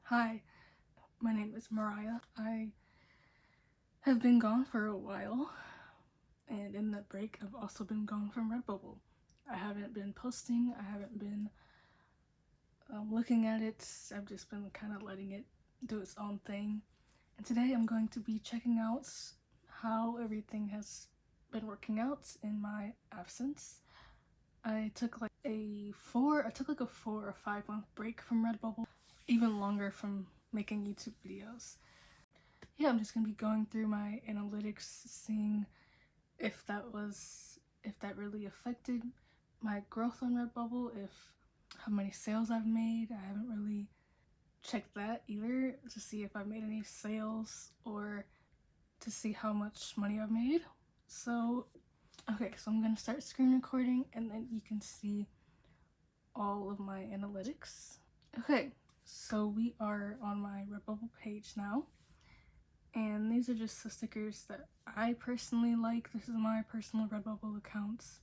Hi, my name is Mariah. I have been gone for a while, and in that break, I've also been gone from Redbubble. I haven't been posting, I haven't been looking at it, I've just been kind of letting it do its own thing. And today I'm going to be checking out how everything has been working out in my absence. I took like a 4 or 5 month break from Redbubble, even longer from making YouTube videos. Yeah, I'm just gonna be going through my analytics, seeing if that really affected my growth on Redbubble, if how many sales I've made. I haven't really checked that either to see if I've made any sales or to see how much money I've made. So okay, so I'm gonna start screen recording and then you can see all of my analytics. Okay, so we are on my Redbubble page now. And these are just the stickers that I personally like. This is my personal Redbubble accounts.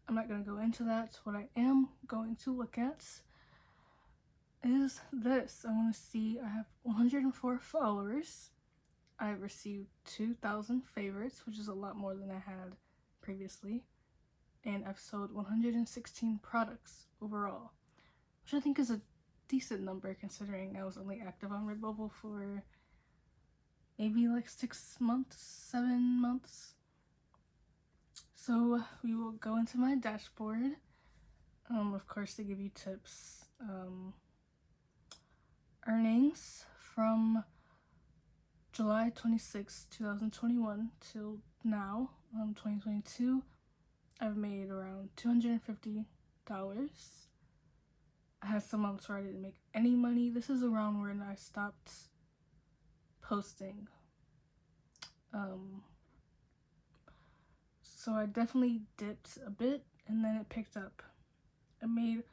I'm not going to go into that. What I am going to look at is this. I want to see, I have 104 followers. I've received 2,000 favorites, which is a lot more than I had previously. And I've sold 116 products overall, which I think is a decent number considering I was only active on Redbubble for maybe like 6 months, 7 months. So we will go into my dashboard. Of course, they give you tips. Earnings from July 26, 2021 till now, 2022, I've made around $250. I had some months where I didn't make any money. This is around when I stopped posting. So I definitely dipped a bit and then it picked up. I made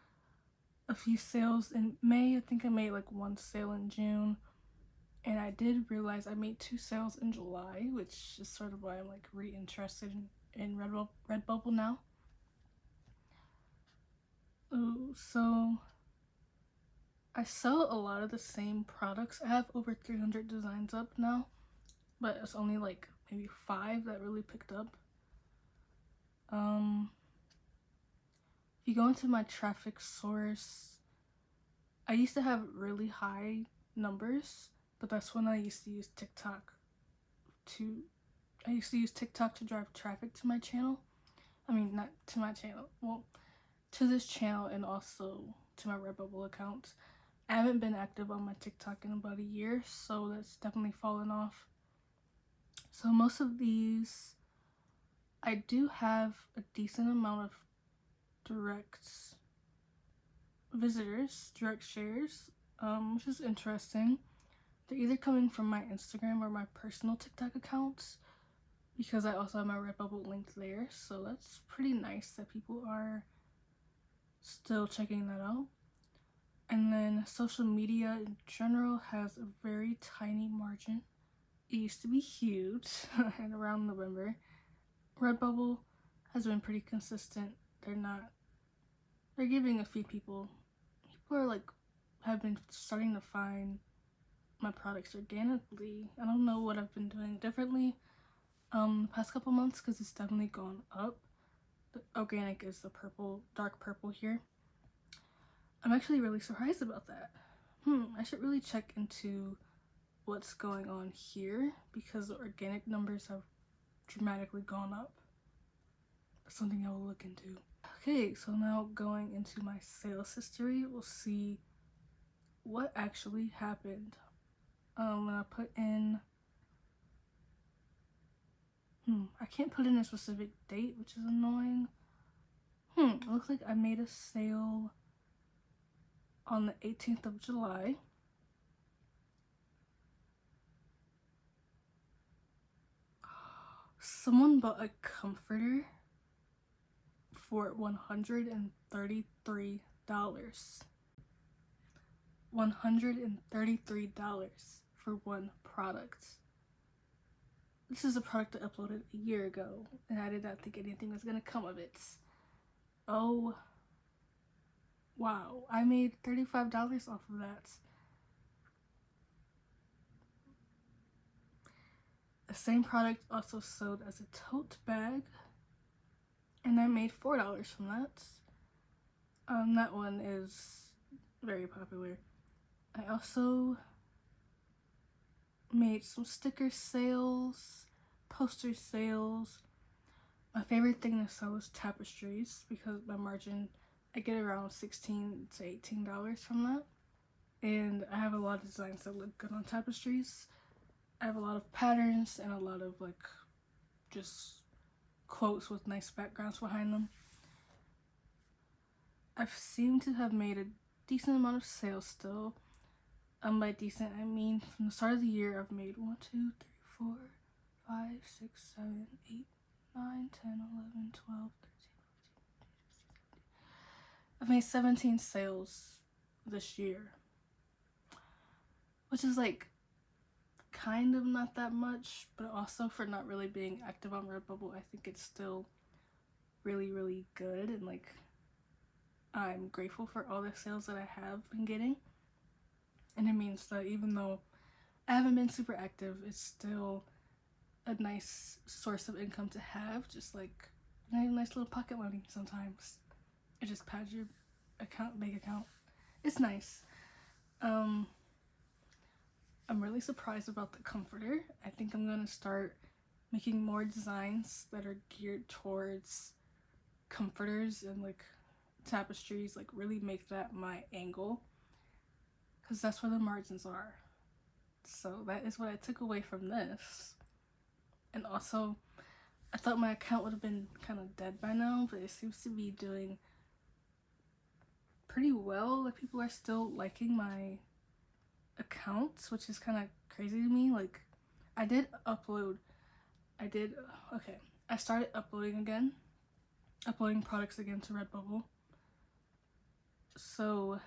a few sales in May. I think I made like 1 sale in June. And I did realize I made 2 sales in July, which is sort of why I'm like re-interested in Redbubble now. Ooh, so I sell a lot of the same products. I have over 300 designs up now, but it's only like maybe 5 that really picked up. If you go into my traffic source, I used to have really high numbers, but that's when I used to use TikTok to drive traffic to my channel. I mean, not to my channel, well, to this channel and also to my Redbubble account. I haven't been active on my TikTok in about a year, so that's definitely fallen off. So most of these, I do have a decent amount of direct visitors, direct shares, which is interesting. They're either coming from my Instagram or my personal TikTok accounts, because I also have my Redbubble linked there, so that's pretty nice that people are still checking that out. And then social media in general has a very tiny margin. It used to be huge and around November. Redbubble has been pretty consistent. They're giving a few people are like, have been starting to find my products organically. I don't know what I've been doing differently the past couple months, because it's definitely gone up. The organic is the purple, dark purple here. I'm actually really surprised about that. I should really check into what's going on here, because the organic numbers have dramatically gone up. That's something I will look into. Okay, so now going into my sales history, we'll see what actually happened. When I put in, I can't put in a specific date, which is annoying. It looks like I made a sale on the 18th of July. Someone bought a comforter for $133. $133 for one product. This is a product I uploaded a year ago, and I did not think anything was gonna come of it. Oh, wow. I made $35 off of that. The same product also sold as a tote bag, and I made $4 from that. That one is very popular. I also made some sticker sales, poster sales. My favorite thing to sell is tapestries because my margin, I get around $16 to $18 from that. And I have a lot of designs that look good on tapestries. I have a lot of patterns and a lot of like just quotes with nice backgrounds behind them. I've seemed to have made a decent amount of sales still. By decent, I mean from the start of the year, I've made 1, 2, 3, 4, 5, 6, 7, 8, 9, 10, 11, 12, 13, 14, 15, 16, 17. I've made 17 sales this year, which is like kind of not that much, but also for not really being active on Redbubble, I think it's still really, really good, and like I'm grateful for all the sales that I have been getting. And it means that even though I haven't been super active, it's still a nice source of income to have. Just like a nice little pocket money sometimes. It just pads your bank account. It's nice. I'm really surprised about the comforter. I think I'm gonna start making more designs that are geared towards comforters and like tapestries, like really make that my angle, because that's where the margins are. So that is what I took away from this. And also, I thought my account would have been kind of dead by now, but it seems to be doing pretty well. Like people are still liking my accounts, which is kind of crazy to me. Like I started uploading products again to Redbubble. So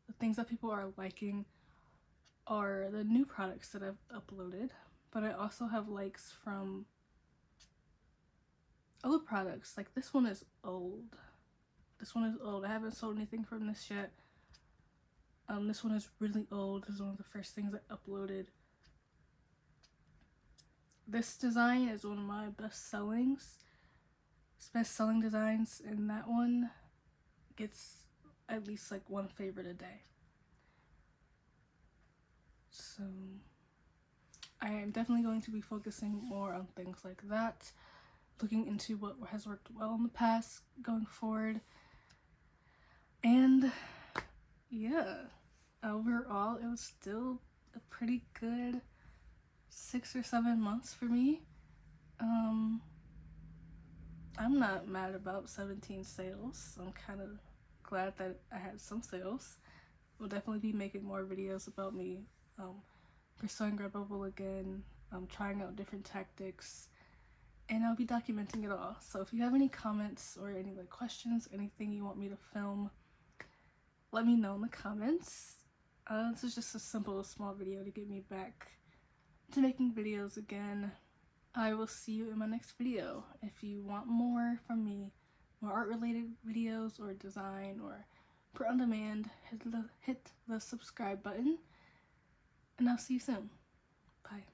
the things that people are liking are the new products that I've uploaded, but I also have likes from old products. Like this one is old. I haven't sold anything from this yet. This one is really old. This is one of the first things I uploaded. This design is one of my best selling designs, and that one gets at least like one favorite a day. So I am definitely going to be focusing more on things like that, looking into what has worked well in the past going forward. And yeah, overall it was still a pretty good 6 or 7 months for me. I'm not mad about 17 sales. I'm kind of glad that I had some sales. We'll definitely be making more videos about me pursuing Redbubble again, trying out different tactics, and I'll be documenting it all. So if you have any comments or any like questions, anything you want me to film, let me know in the comments. This is just a simple, small video to get me back to making videos again. I will see you in my next video. If you want more from me, more art related videos or design or print on demand, hit the subscribe button, and I'll see you soon. Bye.